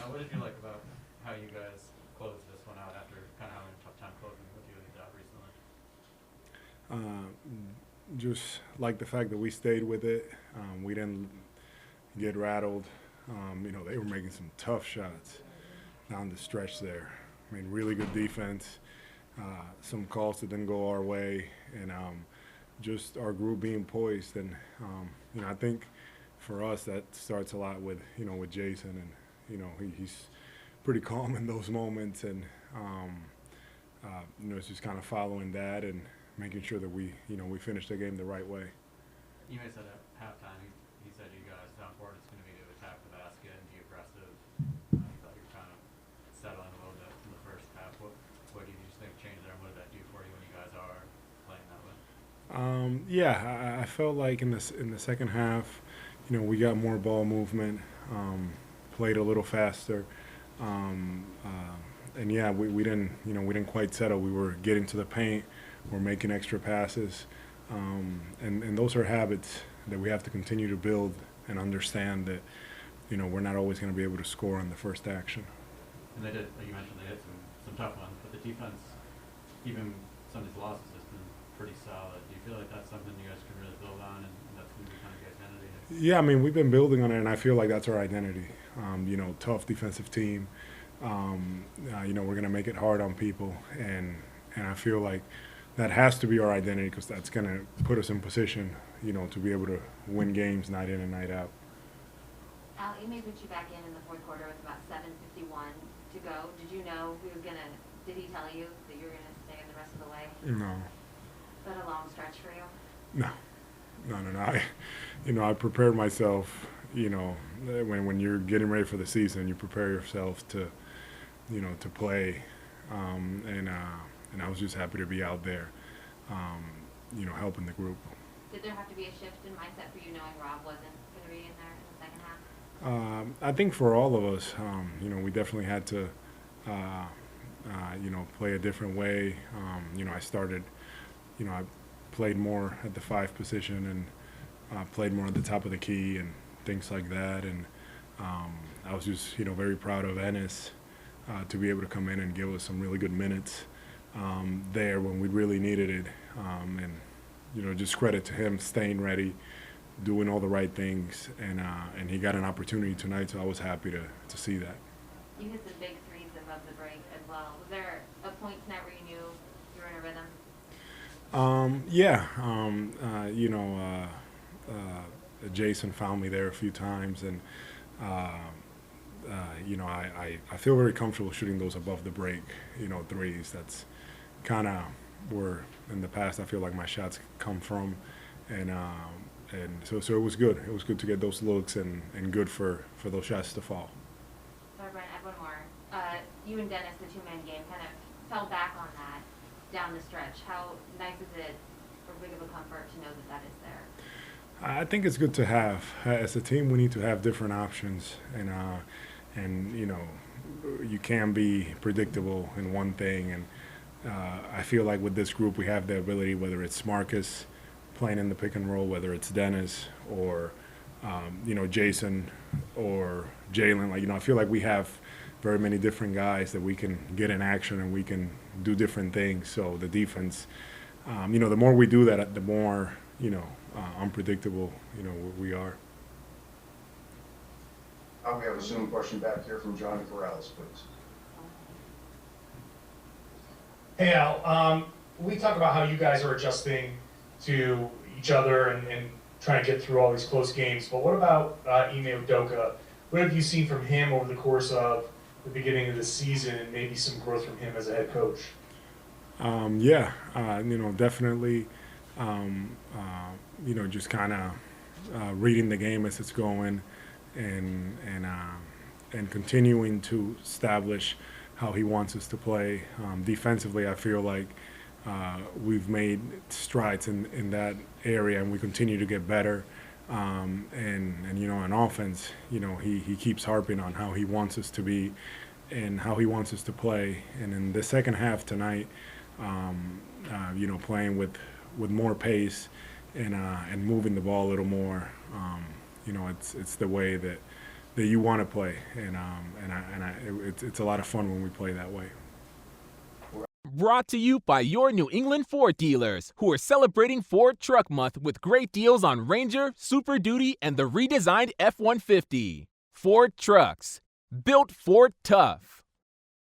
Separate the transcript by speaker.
Speaker 1: What did you like about how you guys closed this one out after kind of having a tough time closing with you and your job recently?
Speaker 2: Uh, just like the fact that we stayed with it. We didn't get rattled. They were making some tough shots down the stretch there. I mean, really good defense. Some calls that didn't go our way, and just our group being poised. And I think for us that starts a lot with with Jason, and he's pretty calm in those moments, and it's just kind of following that and making sure that we finish the game the right way.
Speaker 1: Ime said at halftime, he said you guys, how important it's going to be to attack the basket and be aggressive. He thought you were kind of settling a little bit in the first half. What do you just think changed there, and what did that do for you when you guys are playing that way?
Speaker 2: Yeah, I felt like in the second half, we got more ball movement, played a little faster, and yeah, we didn't we didn't quite settle. We were getting to the paint, we're making extra passes, and those are habits that we have to continue to build and understand that we're not always going to be able to score on the first action.
Speaker 1: And they did, like you mentioned, they hit some tough ones, but the defense, even some of these losses, has been pretty solid. Do you feel like that's something you guys can really build on, and that's going to be kind of your identity?
Speaker 2: Yeah, I mean, we've been building on it, and I feel like that's our identity. Tough defensive team. We're going to make it hard on people, and I feel like that has to be our identity because that's going to put us in position, to be able to win games night in and night out.
Speaker 3: Al, Ime put you back in the fourth quarter with about 7:51 to go. Did you know he was gonna? Did he tell you that you were gonna stay the rest of the way?
Speaker 2: No,
Speaker 3: Is that a long stretch for you?
Speaker 2: no, no. I prepared myself. When you're getting ready for the season, you prepare yourself to play, and I was just happy to be out there, helping the group.
Speaker 3: Did there have to be a shift in mindset for you knowing Rob wasn't gonna be in there in the second half?
Speaker 2: I think for all of us, we definitely had to, play a different way. I started, I played more at the five position and played more at the top of the key and things like that. And I was just, very proud of Ennis to be able to come in and give us some really good minutes there when we really needed it. Just credit to him staying ready, doing all the right things, and he got an opportunity tonight, so I was happy to see that.
Speaker 3: You hit some big threes above the break as well. Was there a point tonight where you knew you were in a rhythm?
Speaker 2: Yeah, Jason found me there a few times, and I feel very comfortable shooting those above the break, threes. That's kind of where in the past I feel like my shots come from, and so it was good. It was good to get those looks and good for those shots to fall.
Speaker 3: Sorry, Brian, I have one more. You and Dennis, the two-man game, kind of fell back on that down the stretch. How nice is it, or big of a comfort to know that that is there?
Speaker 2: I think it's good to have. As a team, we need to have different options, and you can be predictable in one thing. And I feel like with this group, we have the ability, whether it's Marcus playing in the pick and roll, whether it's Dennis or Jason or Jalen. I feel like we have very many different guys that we can get in action and we can do different things. So the defense, the more we do that, the more unpredictable we are.
Speaker 4: We have a Zoom question back here from Johnny Corrales, please.
Speaker 5: Hey Al, we talk about how you guys are adjusting to each other and trying to get through all these close games, but what about Ime Udoka? What have you seen from him over the course of the beginning of the season, and maybe some growth from him as a head coach?
Speaker 2: Definitely, just kind of reading the game as it's going, and continuing to establish how he wants us to play. Defensively, I feel like we've made strides in that area, and we continue to get better. On offense, he keeps harping on how he wants us to be and how he wants us to play. And in the second half tonight, playing with more pace and moving the ball a little more. It's the way that that you want to play, it's a lot of fun when we play that way.
Speaker 6: Brought to you by your New England Ford dealers, who are celebrating Ford Truck Month with great deals on Ranger, Super Duty, and the redesigned F-150. Ford Trucks, built Ford tough.